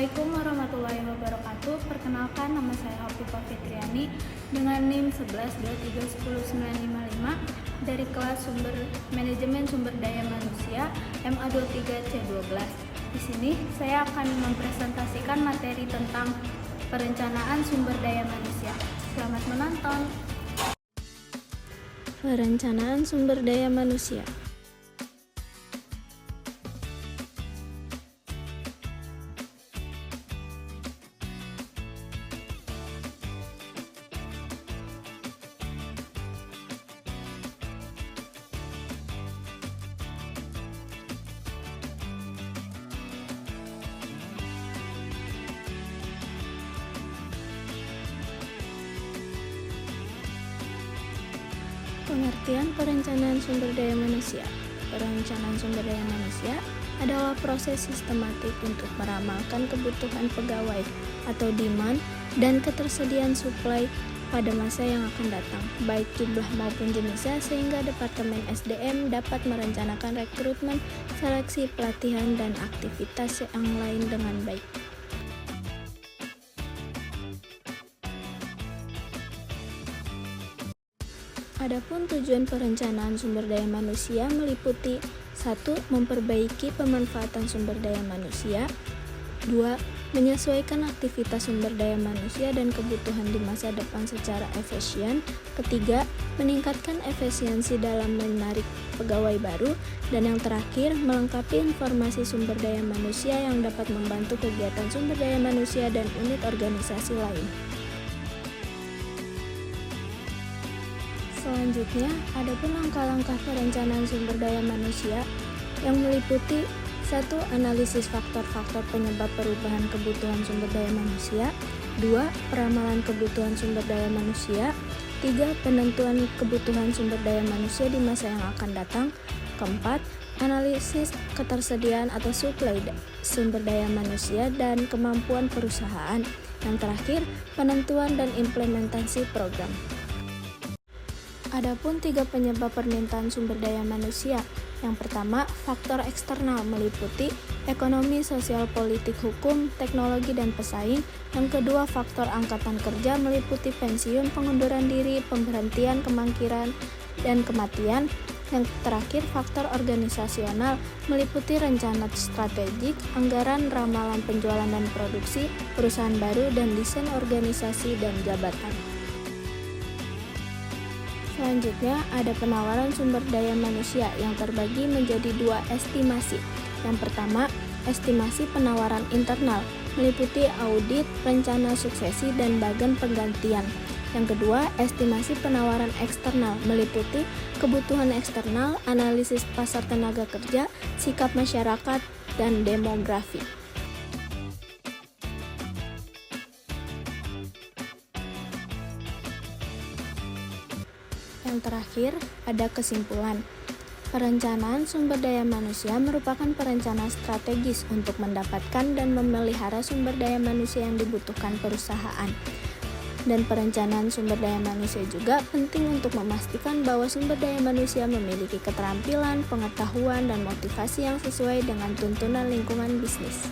Assalamualaikum warahmatullahi wabarakatuh. Perkenalkan, nama saya Hopipa Fitriani dengan NIM 1123109955 dari kelas Manajemen Sumber Daya Manusia MA23C12. Di sini saya akan mempresentasikan materi tentang perencanaan sumber daya manusia. Selamat menonton. Perencanaan sumber daya manusia. Pengertian perencanaan sumber daya manusia. Perencanaan sumber daya manusia adalah proses sistematik untuk meramalkan kebutuhan pegawai atau demand dan ketersediaan supply pada masa yang akan datang, baik jumlah maupun jenisnya, sehingga Departemen SDM dapat merencanakan rekrutmen, seleksi, pelatihan, dan aktivitas yang lain dengan baik. Adapun tujuan perencanaan sumber daya manusia meliputi 1. Memperbaiki pemanfaatan sumber daya manusia. 2. Menyesuaikan aktivitas sumber daya manusia dan kebutuhan di masa depan secara efisien. Ketiga, meningkatkan efisiensi dalam menarik pegawai baru. Dan yang terakhir, melengkapi informasi sumber daya manusia yang dapat membantu kegiatan sumber daya manusia dan unit organisasi lain. Selanjutnya, adapun langkah-langkah perencanaan sumber daya manusia yang meliputi 1. Analisis faktor-faktor penyebab perubahan kebutuhan sumber daya manusia. 2. Peramalan kebutuhan sumber daya manusia. 3. Penentuan kebutuhan sumber daya manusia di masa yang akan datang. Keempat, analisis ketersediaan atau supply sumber daya manusia dan kemampuan perusahaan. Yang terakhir, penentuan dan implementasi program. Adapun 3 penyebab permintaan sumber daya manusia. Yang pertama, faktor eksternal meliputi ekonomi, sosial, politik, hukum, teknologi, dan pesaing. Yang kedua, faktor angkatan kerja meliputi pensiun, pengunduran diri, pemberhentian, kemangkiran, dan kematian. Yang terakhir, faktor organisasional meliputi rencana strategik, anggaran, ramalan penjualan dan produksi, perusahaan baru, dan desain organisasi dan jabatan. Selanjutnya, ada penawaran sumber daya manusia yang terbagi menjadi 2 estimasi. Yang pertama, estimasi penawaran internal, meliputi audit, rencana suksesi, dan bagan penggantian. Yang kedua, estimasi penawaran eksternal, meliputi kebutuhan eksternal, analisis pasar tenaga kerja, sikap masyarakat, dan demografi. Yang terakhir, ada kesimpulan. Perencanaan sumber daya manusia merupakan perencanaan strategis untuk mendapatkan dan memelihara sumber daya manusia yang dibutuhkan perusahaan. Dan perencanaan sumber daya manusia juga penting untuk memastikan bahwa sumber daya manusia memiliki keterampilan, pengetahuan, dan motivasi yang sesuai dengan tuntunan lingkungan bisnis.